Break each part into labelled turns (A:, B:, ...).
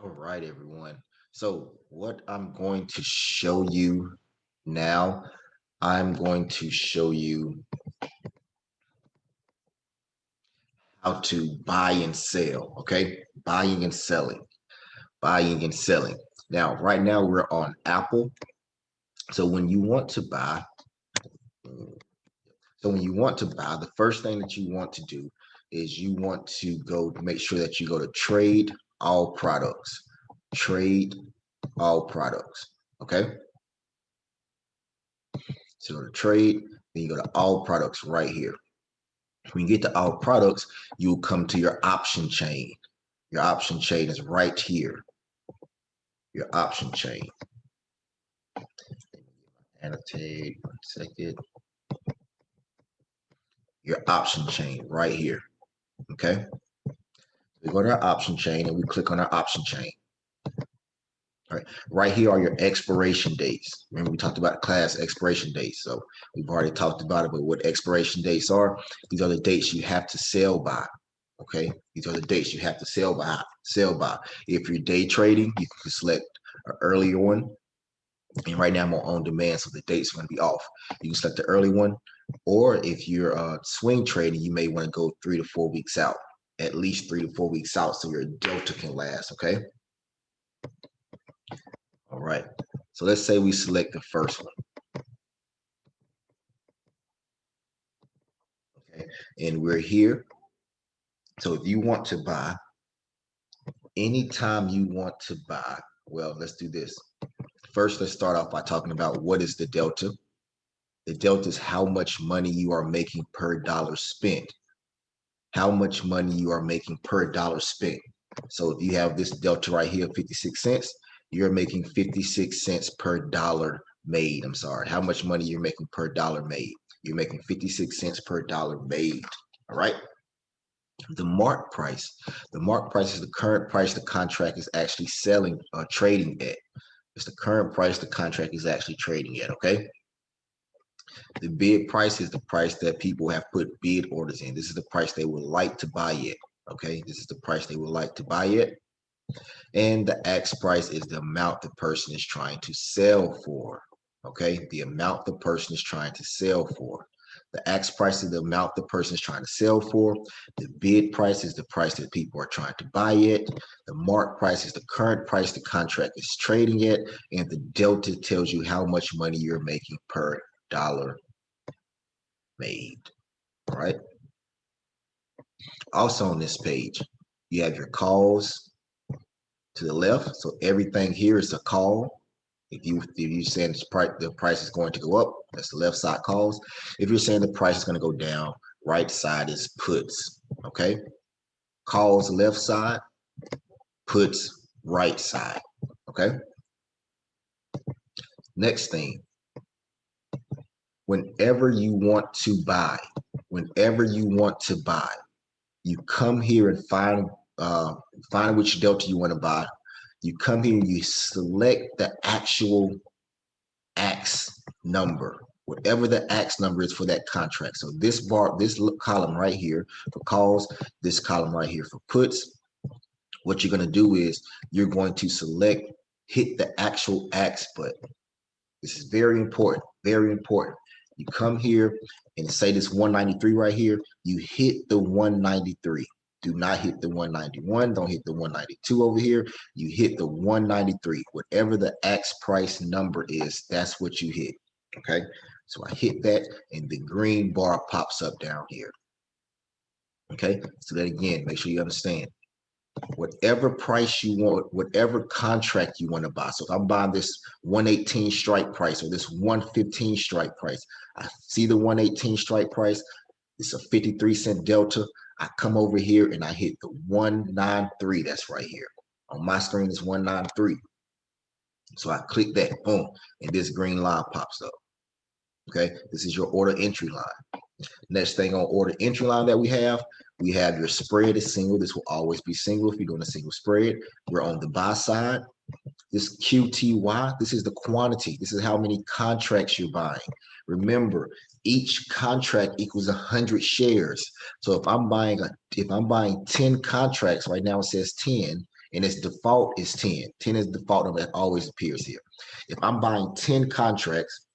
A: All right, everyone. So, what I'm going to show you now, I'm going to show you how to buy and sell. Okay, buying and selling, buying and selling. Now, right now, we're on Apple. So, when you want to buy, the first thing that you want to do is you want to go make sure that you go to trade all products. Trade all products. Okay. So go to trade, then you go to all products right here. When you get to all products, you'll come to your option chain. Your option chain is right here. Your option chain. Annotate 1 second. Your option chain right here. Okay. We go to our option chain and we click on our option chain. All right. Right here are your expiration dates. Remember, we talked about class expiration dates. So we've already talked about it, but what expiration dates are, these are the dates you have to sell by. Okay, these are the dates you have to sell by. If you're day trading, you can select an earlier one. And right now I'm on demand, so the dates are going to be off. You can select the early one, or if you're swing trading, you may want to go 3 to 4 weeks out, at least 3 to 4 weeks out, so your delta can last. Okay. All right. So let's say we select the first one. Okay, and we're here. So if you want to buy, anytime you want to buy, well, let's do this. First, let's start off by talking about what is the delta. The delta is how much money you are making per dollar spent. How much money you are making per dollar spent. So if you have this delta right here, 56 cents, you're making 56 cents per dollar made. I'm sorry, how much money you're making per dollar made. You're making 56 cents per dollar made. All right. The mark price. The mark price is the current price the contract is actually selling or trading at. It's the current price the contract is actually trading at. Okay. The bid price is the price that people have put bid orders in. This is the price they would like to buy it. Okay. This is the price they would like to buy it. And the ask price is the amount the person is trying to sell for. Okay. The amount the person is trying to sell for. The ask price is the amount the person is trying to sell for. The bid price is the price that people are trying to buy it. The mark price is the current price the contract is trading at. And the delta tells you how much money you're making per dollar made. All right. Also on this page, you have your calls to the left. So everything here is a call. If you saying the price is going to go up, that's the left side calls. If you're saying the price is going to go down, right side is puts. Okay. Calls left side, puts right side. Okay. Next thing, whenever you want to buy, whenever you want to buy, you come here and find which delta you want to buy. You come here, you select the actual ax number, whatever the ax number is for that contract. So this column right here for calls, this column right here for puts. What you're going to do is you're going to hit the actual ax button. This is very important, very important. You come here and say this 193 right here, you hit the 193. Do not hit the 191. Don't hit the 192 over here. You hit the 193. Whatever the ax price number is, that's what you hit. Okay. So I hit that and the green bar pops up down here. Okay. So that again, make sure you understand. Whatever price you want, whatever contract you want to buy. So if I'm buying this 118 strike price or this 115 strike price, I see the 118 strike price. It's a 53-cent delta. I come over here and I hit the 193. That's right here. On my screen is 193. So I click that, boom, and this green line pops up. Okay, this is your order entry line. Next thing on order entry line that we have your spread is single. This will always be single if you're doing a single spread. We're on the buy side. This QTY, this is the quantity. This is how many contracts you're buying. Remember, each contract equals 100 shares. So if I'm buying 10 contracts, right now it says 10. and its default is 10. 10 is the default number that always appears here. If I'm buying 10 contracts,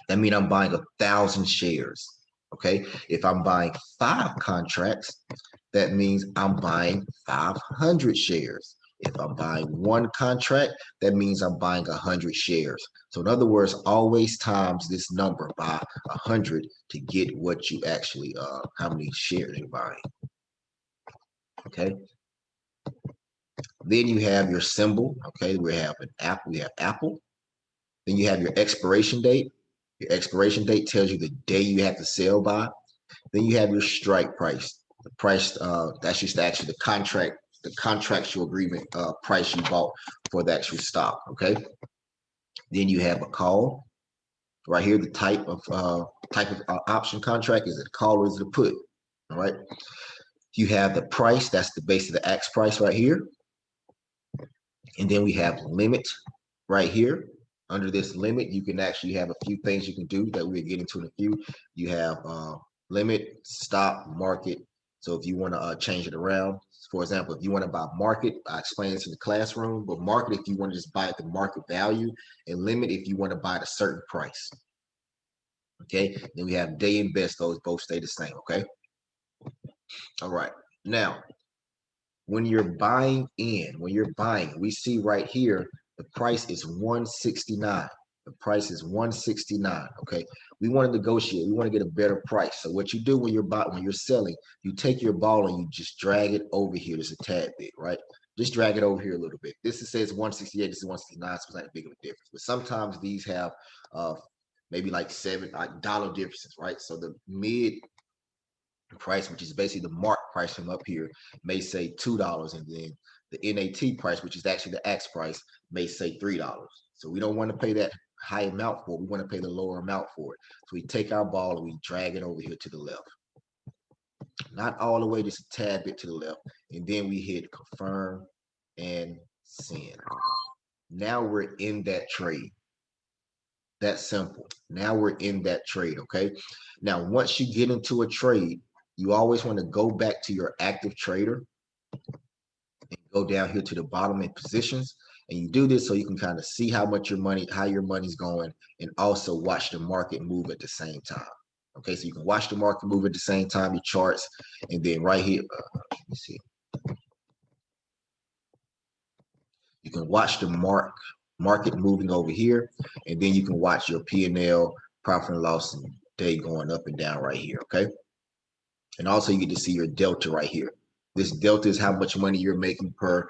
A: that means I'm buying 1,000 shares. Okay. If I'm buying 5 contracts, that means I'm buying 500 shares. If I'm buying 1 contract, that means I'm buying 100 shares. So in other words, always times this number by 100 to get what you actually, how many shares you're buying. Okay. Then you have your symbol. Okay. We have an apple. We have Apple. Then you have your expiration date. Your expiration date tells you the day you have to sell by. Then you have your strike price. The price, that's just actually the contractual agreement price you bought for the actual stock. Okay. Then you have a call. Right here, the type of option contract. Is it a call or is it a put? All right. You have the price. That's the base of the axe price right here. And then we have limit right here. Under this limit, you can actually have a few things you can do that we'll get into in a few. You have limit, stop, market. So if you want to change it around, for example, if you want to buy market, I explained this in the classroom, but market if you want to just buy at the market value, and limit if you want to buy at a certain price. Okay, then we have day and best, those both stay the same. Okay, all right. Now, when you're buying, we see right here the price is 169. The price is 169. Okay, we want to negotiate. We want to get a better price. So what you do when you're selling, you take your ball and you just drag it over here just a tad bit, right? Just drag it over here a little bit. This says 168. This is 169. So it's not a big of a difference. But sometimes these have maybe like $7 differences, right? So the mid price, which is basically the mark price from up here, may say $2, and then the NAT price, which is actually the axe price, may say $3. So we don't want to pay that high amount for it. We want to pay the lower amount for it. So we take our ball and we drag it over here to the left. Not all the way, just a tad bit to the left. And then we hit confirm and send. Now we're in that trade. That's simple. Now we're in that trade, okay? Now, once you get into a trade, you always want to go back to your active trader and go down here to the bottom in positions. And you do this so you can kind of see how your money's going, and also watch the market move at the same time. Okay, so you can watch the market move at the same time, your charts, and then right here, let me see. You can watch the market moving over here, and then you can watch your P&L, profit and loss, and day going up and down right here, okay? And also you get to see your delta right here. This delta is how much money you're making per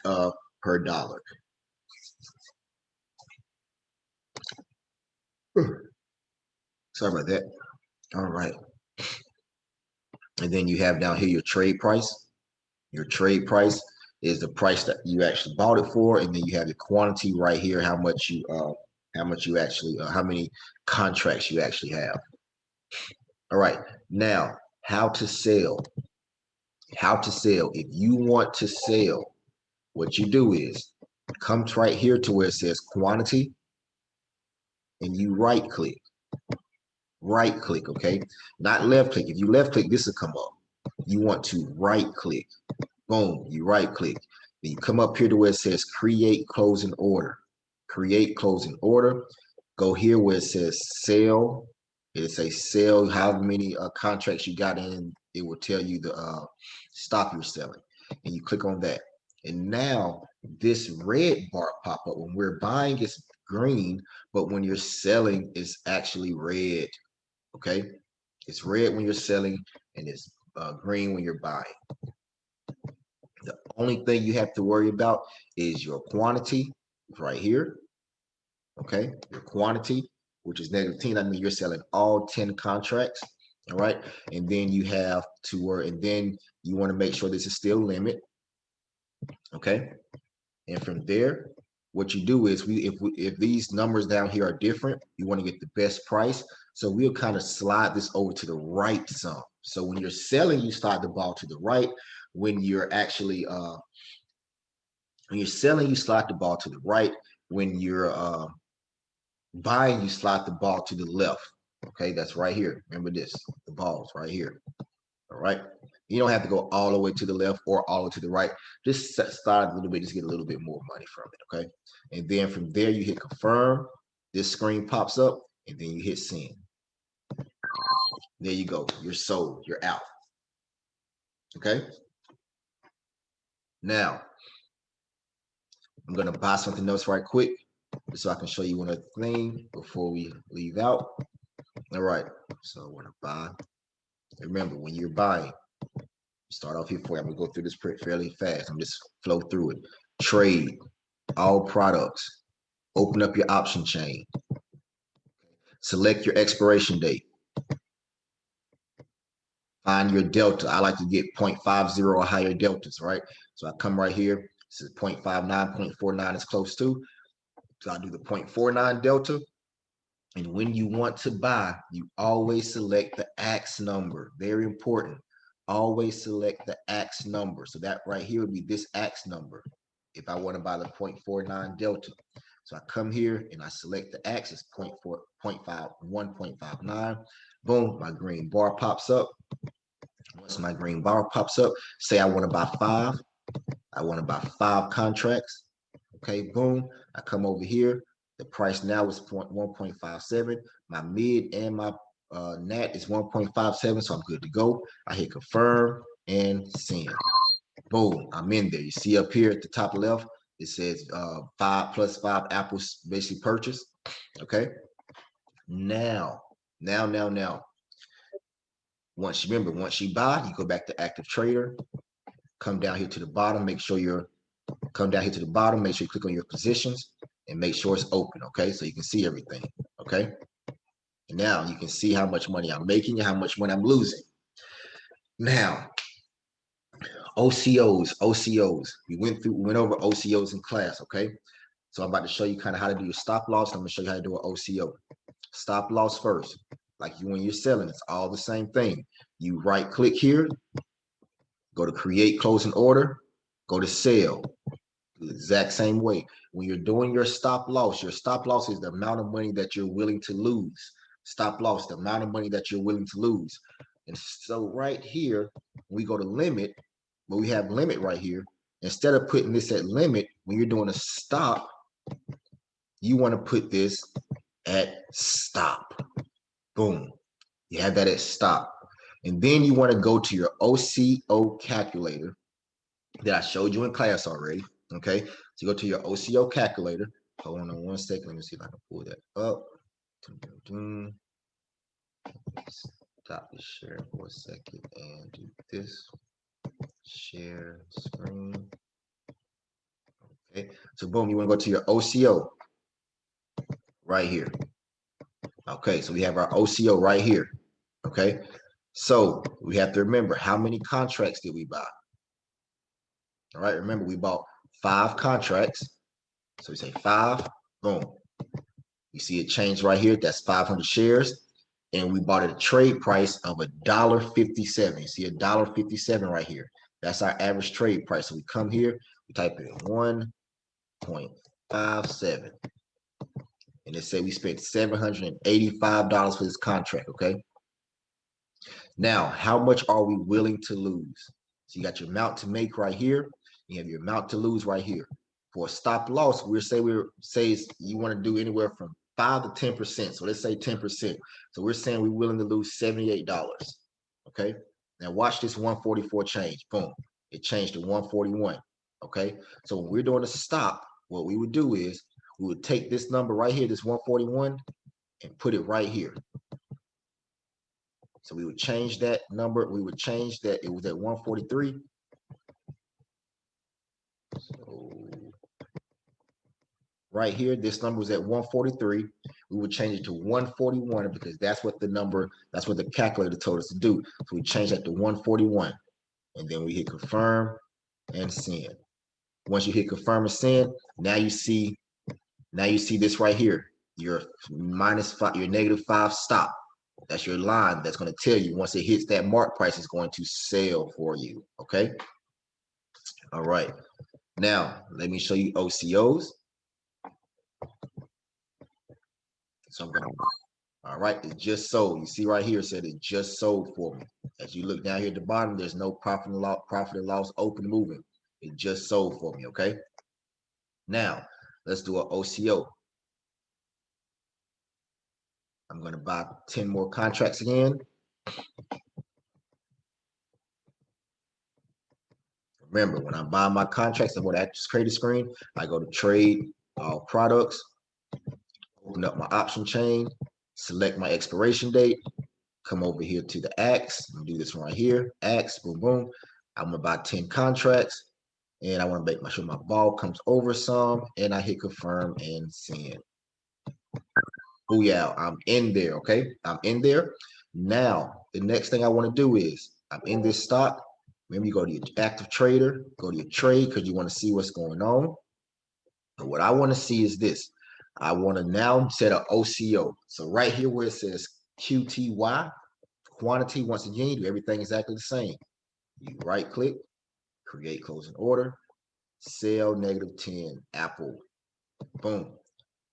A: dollar. Sorry about that. All right. And then you have down here your trade price. Your trade price is the price that you actually bought it for, and then you have the quantity right here, how many contracts you actually have. All right. Now, how to sell. If you want to sell, what you do is come right here to where it says quantity, and you right click, okay? Not left click. If you left click, this will come up. You want to right click. Boom, you right click. Then you come up here to where it says create closing order. Create closing order. Go here where it says sell. It'll say sell how many contracts you got in. It will tell you the stock you're selling. And you click on that. And now this red bar pop up. When we're buying, it's green, but when you're selling, it's actually red. Okay? It's red when you're selling, and it's green when you're buying. The only thing you have to worry about is your quantity right here. Okay, your quantity, which is -10. I mean, you're selling all 10 contracts. All right, and then you have to worry, and then you want to make sure this is still limit. Okay, and from there, what you do is if these numbers down here are different, you want to get the best price. So we'll kind of slide this over to the right some. So when you're selling, you slide the ball to the right. When you're actually selling, you slide the ball to the right. When you're buying, you slide the ball to the left. Okay, that's right here. Remember this, the ball's right here. All right. You don't have to go all the way to the left or all the way to the right. Just start a little bit, just get a little bit more money from it, okay? And then from there, you hit confirm. This screen pops up, and then you hit send. There you go. You're sold. You're out. Okay? Now, I'm going to buy something else right quick so I can show you one other thing before we leave out. All right. So I want to buy. Remember, when you're buying, start off here for you. I'm going to go through this fairly fast. I'm just flow through it. Trade, all products. Open up your option chain. Select your expiration date. Find your delta. I like to get 0.50 or higher deltas, right? So I come right here. This is 0.59, 0.49 is close to. So I do the 0.49 delta. And when you want to buy, you always select the AX number. Very important. Always select the AX number. So that right here would be this AX number if I want to buy the 0.49 delta. So I come here and I select the AX. It's 0.51, 0.59. Boom, my green bar pops up. Once my green bar pops up, say I want to buy 5. I want to buy 5 contracts. Okay, boom. I come over here. The price now is 1.57. My mid and my NAT is 1.57, so I'm good to go. I hit confirm and send. Boom, I'm in there. You see up here at the top left, it says 5 plus 5 apples basically purchased. Okay. Now. Once you buy, you go back to active trader. Come down here to the bottom. Make sure you click on your positions and make sure it's open. Okay, so you can see everything. Okay, and now you can see how much money I'm making and how much money I'm losing. Now, OCOs. We went over OCOs in class. Okay, so I'm about to show you kind of how to do your stop loss. I'm going to show you how to do an OCO. Stop loss first. Like when you're selling, it's all the same thing. You right click here, go to create closing order, go to sell. The exact same way. When you're doing your stop loss is the amount of money that you're willing to lose. Stop loss, the amount of money that you're willing to lose. And so right here, we go to limit, but we have limit right here. Instead of putting this at limit, when you're doing a stop, you want to put this at stop. Boom. You have that at stop. And then you want to go to your OCO calculator that I showed you in class already. Okay. So you go to your OCO calculator. Hold on 1 second. Let me see if I can pull that up. Stop the share for a second and do this. Share screen. Okay. So boom, you want to go to your OCO right here. Okay. So we have our OCO right here. Okay. So we have to remember, how many contracts did we buy? All right. Remember, we bought 5 contracts. So we say 5, boom. You see it change right here. That's 500 shares. And we bought at a trade price of $1.57. You see $1.57 right here. That's our average trade price. So we come here, we type in 1.57. And it said we spent $785 for this contract, okay? Now, how much are we willing to lose? So you got your amount to make right here. You have your amount to lose right here. For a stop loss, you want to do anywhere from 5 to 10%. So let's say 10%. So we're saying we're willing to lose $78. Okay. Now watch this 144 change. Boom. It changed to 141. Okay. So when we're doing a stop, what we would do is we would take this number right here, this 141, and put it right here. So we would change that number. We would change that. It was at 143. So right here, this number was at 143. We would change it to 141 because that's what the calculator told us to do. So we change that to 141. And then we hit confirm and send. Once you hit confirm and send, now you see this right here. Your -5, your -5 stop. That's your line that's going to tell you once it hits that mark price, it's going to sell for you. Okay. All right. Now, let me show you OCOs. So I'm going to, All right, it just sold. You see right here, it said it just sold for me. As you look down here at the bottom, there's no profit and loss, open moving. It just sold for me, okay? Now, let's do an OCO. I'm going to buy 10 more contracts again. Remember, when I buy my contracts, I go to Active Trader screen. I go to trade all products, open up my option chain, select my expiration date, come over here to the Axe, and do this right here. Axe, boom, boom. I'm gonna buy 10 contracts, and I want to make sure my ball comes over some, and I hit confirm and send. Oh yeah, I'm in there. Okay, I'm in there. Now, the next thing I want to do is I'm in this stock. Remember, you go to your active trader, go to your trade because you want to see what's going on. But what I want to see is this. I want to now set an OCO. So right here where it says QTY, quantity, once again, you do everything exactly the same. You right click, create closing order, sell -10, Apple. Boom.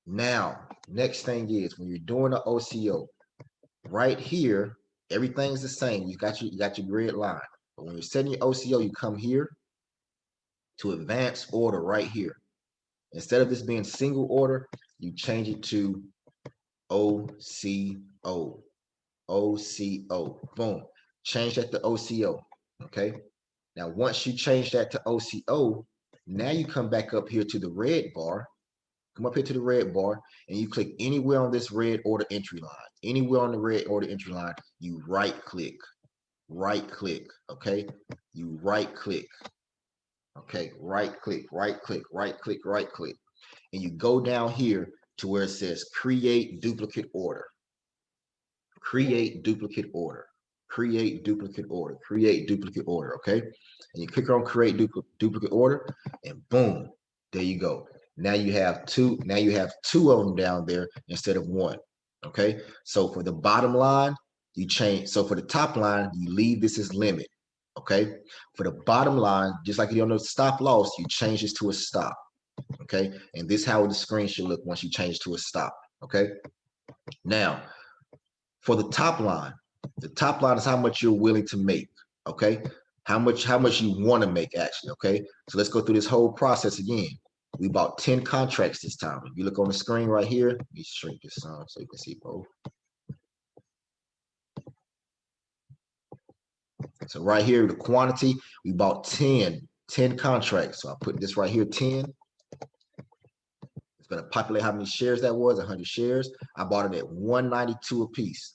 A: Now, next thing is when you're doing an OCO, right here, everything's the same. You got your grid line. But when you're setting your OCO, you come here to advanced order right here. Instead of this being single order, you change it to OCO. OCO. Boom. Change that to OCO. Okay. Now, once you change that to OCO, now you come back up here to the red bar. Come up here to the red bar and you click anywhere on this red order entry line. Anywhere on the red order entry line, you right click. Okay? You right click. Okay, right click. And you go down here to where it says create duplicate order. Create duplicate order. Okay? And you click on create duplicate order and boom, there you go. Now you have two of them down there instead of one. Okay, so for the bottom line, you change. So for the top line, you leave this as limit. Okay, for the bottom line, just like you don't know stop loss, you change this to a stop. Okay, and this is how the screen should look once you change to a stop. Okay, now for the top line is how much you're willing to make. Okay, how much you want to make actually. Okay, so let's go through this whole process again. We bought 10 contracts this time. If you look on the screen right here, let me shrink this so you can see both. So right here, the quantity, we bought 10 contracts. So I put this right here, 10. It's going to populate how many shares that was, 100 shares. I bought it at 192 a piece.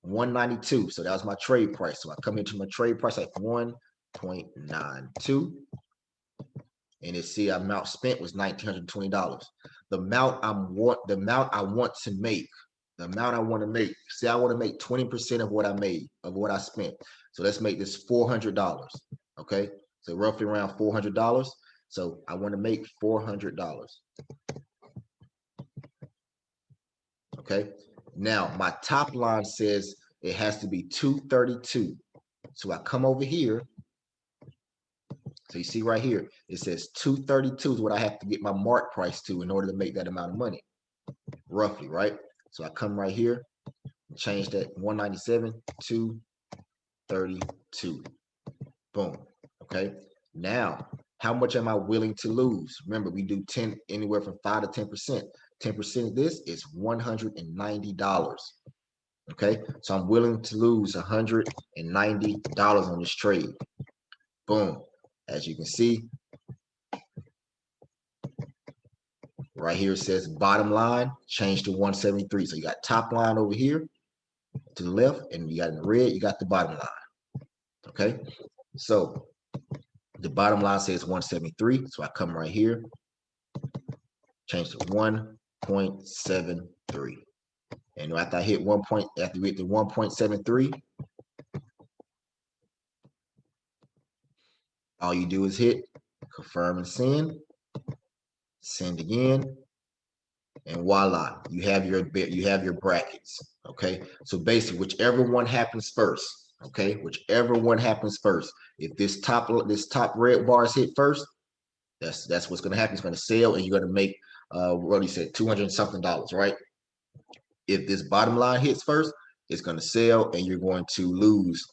A: 192. So that was my trade price. So I come into my trade price at 1.92. And you see amount spent was $1,920. The amount I want to make. Say I want to make 20% of what I made, of what I spent. So let's make this $400. Okay. So roughly around $400. So I want to make $400. Okay. Now my top line says it has to be 232. So I come over here. So you see right here, it says 232 is what I have to get my mark price to in order to make that amount of money, roughly, right? So I come right here and change that 197 to 32. Boom. Okay. Now, how much am I willing to lose? Remember, we do 10 anywhere from 5 to 10%. 10% of this is $190. Okay. So I'm willing to lose $190 on this trade. Boom. As you can see, right here it says bottom line, change to 173. So you got top line over here to the left, and you got in the red, you got the bottom line. Okay. So the bottom line says 173. So I come right here, change to 1.73. And after I hit after we hit the 1.73, all you do is hit confirm and send again, and voila, you have your brackets. Okay, so basically, whichever one happens first. Okay, whichever one happens first. If this top red bar is hit first, that's what's going to happen. It's going to sell, and you're going to make what you said, $200 something, right? if this bottom line hits first, it's going to sell and you're going to lose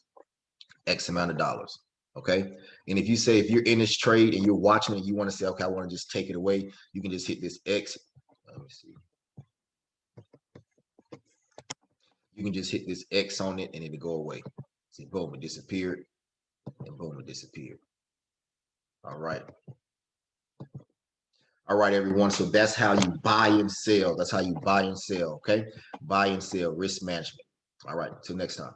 A: X amount of dollars. Okay. And if you say, if you're in this trade and you're watching it, you want to say, okay, I want to just take it away, you can just hit this X. Let me see. You can just hit this X on it and it'll go away. See, boom, it disappeared, and boom, it disappeared. All right. All right, everyone. So that's how you buy and sell. That's how you buy and sell. Okay. Buy and sell, risk management. All right. Till next time.